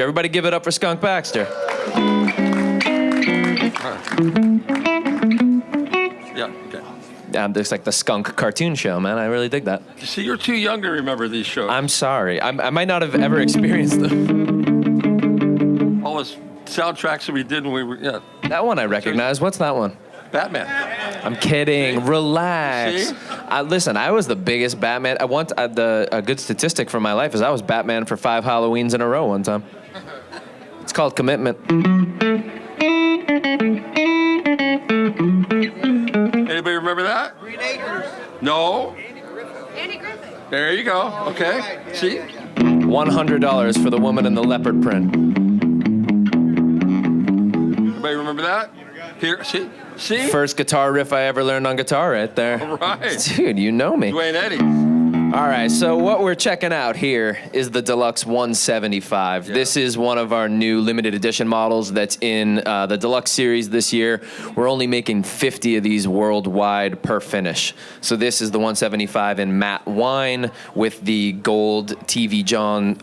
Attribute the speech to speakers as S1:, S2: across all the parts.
S1: Everybody give it up for Skunk Baxter.
S2: Yeah, okay.
S1: There's like the skunk cartoon show, man. I really dig that.
S2: You see, you're too young to remember these shows.
S1: I'm sorry. I might not have ever experienced them.
S2: All the soundtracks that we did when we were, yeah.
S1: That one I recognize. What's that one?
S2: Batman.
S1: I'm kidding.
S2: See?
S1: Relax.
S2: See?
S1: Listen, I was the biggest Batman. A good statistic for my life is I was Batman for 5 Halloweens in a row one time. It's called commitment.
S2: Anybody remember that?
S3: Green Acres.
S2: No?
S3: Andy Griffith.
S2: There you go. Okay. See?
S1: $100 for the woman in the leopard print.
S2: Anybody remember that? Here, see? See?
S1: First guitar riff I ever learned on guitar right there.
S2: All right.
S1: Dude, you know me.
S2: Dwayne Eddy.
S1: All right, so what we're checking out here is the Deluxe 175.
S2: Yeah.
S1: This is one of our new limited edition models that's in the Deluxe series this year. We're only making 50 of these worldwide per finish. So this is the 175 in matte wine with the gold TV Jones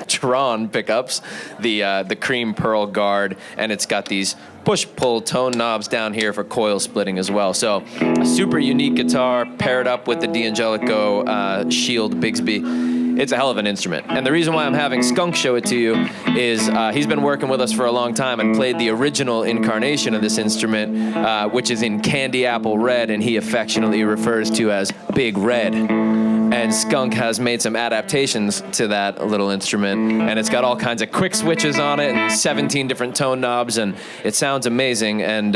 S1: Tron pickups, the cream pearl guard, and it's got these push-pull tone knobs down here for coil splitting as well. So a super unique guitar paired up with the D'Angelico Shield Bigsby. It's a hell of an instrument. And the reason why I'm having Skunk show it to you is he's been working with us for a long time and played the original incarnation of this instrument, which is in candy apple red, and he affectionately refers to as Big Red. And Skunk has made some adaptations to that little instrument, and it's got all kinds of quick switches on it and 17 different tone knobs, and it sounds amazing. And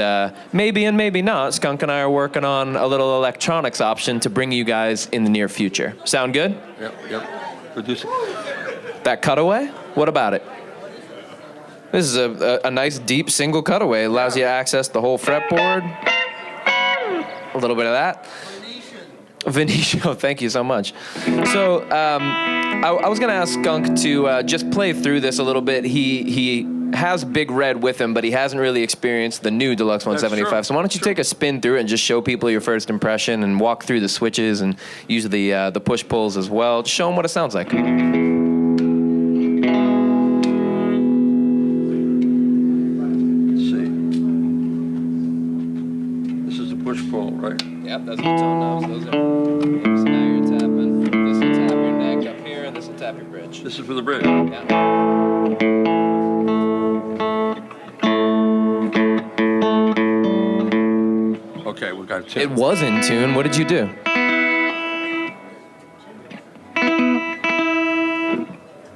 S1: maybe and maybe not, Skunk and I are working on a little electronics option to bring you guys in the near future. Sound good?
S2: Yep. Produce it.
S1: That cutaway? What about it? This is a nice deep single cutaway. It allows you to access the whole fretboard. A little bit of that. Venetian, thank you so much. So I was going to ask Skunk to just play through this a little bit. He has Big Red with him, but he hasn't really experienced the new Deluxe 175. So why don't you take a spin through it and just show people your first impression and walk through the switches and use the push-pulls as well. Just show them what it sounds like.
S2: Let's see. This is a push-pull, right?
S1: Yep, that's the tone knobs. Those are. So now you're tapping. This will tap your neck up here, and this will tap your bridge.
S2: This is for the bridge.
S1: Yeah.
S2: Okay, we got two.
S1: It was in tune. What did you do?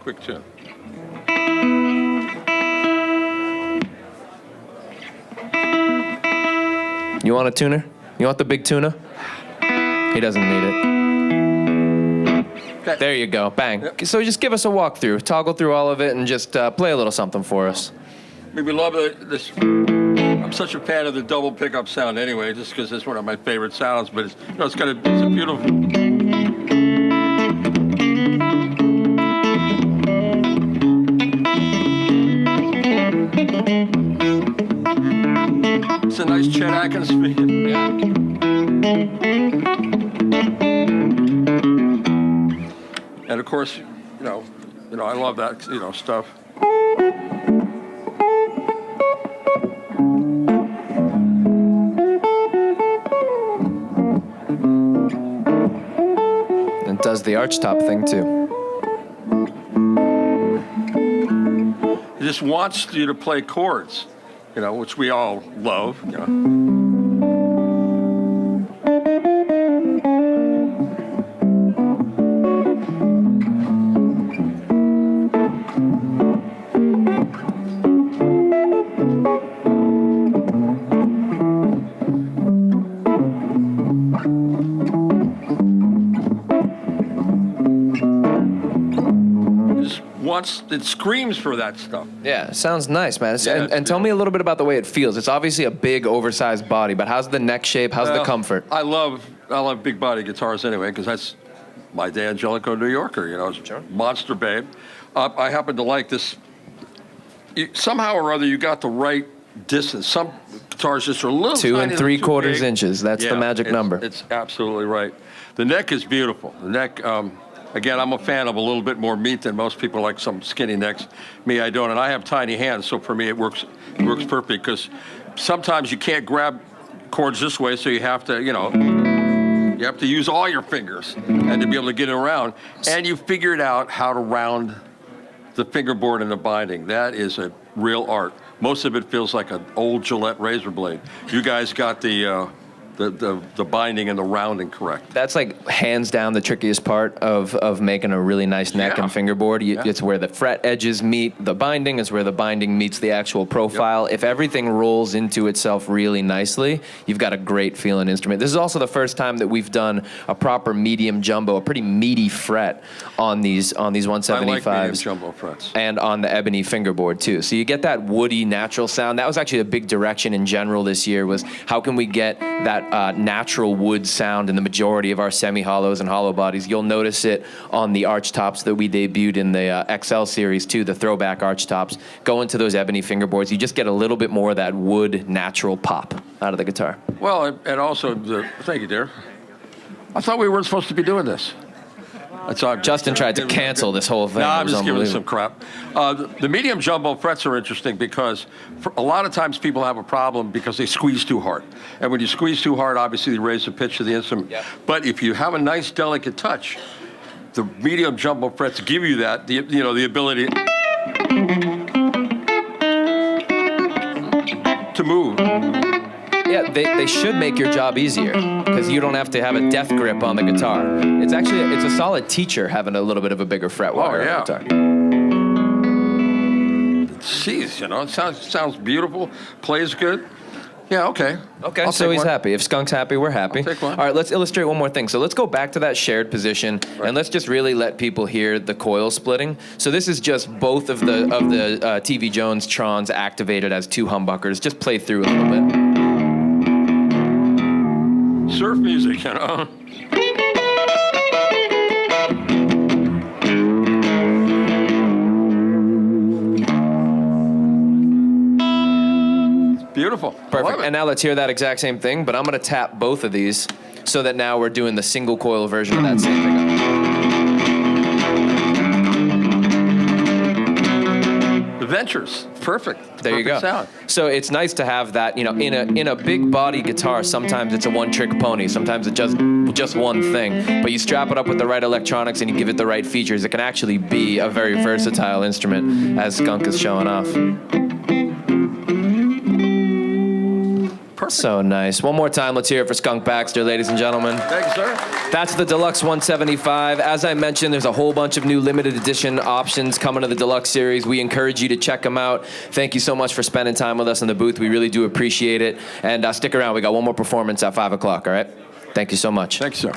S2: Quick tune.
S1: You want a tuner? You want the big tuna? He doesn't need it.
S2: Okay.
S1: There you go. Bang.
S2: Yep.
S1: So just give us a walkthrough. Toggle through all of it and just play a little something for us.
S2: We love this. I'm such a fan of the double pickup sound anyway, just because it's one of my favorite sounds. But it's, it's a beautiful. It's a nice Chet Atkins speaking.
S1: Yeah.
S2: And of course, I love that, stuff.
S1: And does the archtop thing too.
S2: It just wants you to play chords, which we all love. It screams for that stuff.
S1: Yeah, sounds nice, man.
S2: Yeah,
S1: and tell me a little bit about the way it feels. It's obviously a big, oversized body, but how's the neck shape? How's the comfort?
S2: I love big body guitars anyway, because that's my D'Angelico New Yorker.
S1: Sure.
S2: Monster babe. I happen to like this. Somehow or other, you got the right distance. Some guitars just are a little
S1: 2
S2: tiny,
S1: 3/4
S2: big.
S1: inches. That's the magic number.
S2: It's absolutely right. The neck is beautiful. The neck. Again, I'm a fan of a little bit more meat than most people, like some skinny necks. Me, I don't, and I have tiny hands, so for me it works perfect, because sometimes you can't grab chords this way, so you have to, you have to use all your fingers and to be able to get it around. And you figured out how to round the fingerboard and the binding. That is a real art. Most of it feels like an old Gillette razor blade. You guys got the binding and the rounding correct.
S1: That's like hands down the trickiest part of making a really nice neck and fingerboard. It's where the fret edges meet the binding, is where the binding meets the actual profile. If everything rolls into itself really nicely, you've got a great feeling instrument. This is also the first time that we've done a proper medium jumbo, a pretty meaty fret on these 175s.
S2: I like medium jumbo frets.
S1: And on the ebony fingerboard too. So you get that woody natural sound. That was actually a big direction in general this year, was how can we get that natural wood sound in the majority of our semi-hollows and hollow bodies. You'll notice it on the arch tops that we debuted in the XL series too, the throwback arch tops. Go into those ebony fingerboards, you just get a little bit more of that wood natural pop out of the guitar.
S2: Well, and also, thank you, dear. I thought we weren't supposed to be doing this.
S1: Justin tried to cancel this whole thing.
S2: No, I'm just giving some crap. The medium jumbo frets are interesting because a lot of times people have a problem because they squeeze too hard. And when you squeeze too hard, obviously you raise the pitch of the instrument. Yep. But if you have a nice, delicate touch, the medium jumbo frets give you that, the ability to move.
S1: Yeah, they should make your job easier, because you don't have to have a death grip on the guitar. It's a solid teacher having a little bit of a bigger fret wire on the guitar.
S2: Jeez, it sounds beautiful, plays good. Yeah, okay.
S1: Okay, so he's happy. If Skunk's happy, we're happy.
S2: I'll take one.
S1: All right, let's illustrate one more thing. So let's go back to that shared position, and let's just really let people hear the coil splitting. So this is just both of the TV Jones Trons activated as two humbuckers. Just play through a little bit.
S2: Surf music, Beautiful.
S1: Perfect. And now let's hear that exact same thing, but I'm going to tap both of these so that now we're doing the single coil version of that same pickup.
S2: The Ventures. Perfect.
S1: There you go.
S2: Sound.
S1: So it's nice to have that, in a big body guitar, sometimes it's a one-trick pony. Sometimes it's just one thing. But you strap it up with the right electronics and you give it the right features, it can actually be a very versatile instrument, as Skunk is showing off.
S2: Perfect.
S1: So nice. One more time, let's hear it for Skunk Baxter, ladies and gentlemen.
S2: Thank you, sir.
S1: That's the Deluxe 175. As I mentioned, there's a whole bunch of new limited edition options coming to the Deluxe series. We encourage you to check them out. Thank you so much for spending time with us in the booth. We really do appreciate it. And stick around. We got one more performance at 5 o'clock, all right? Thank you so much.
S2: Thanks, sir.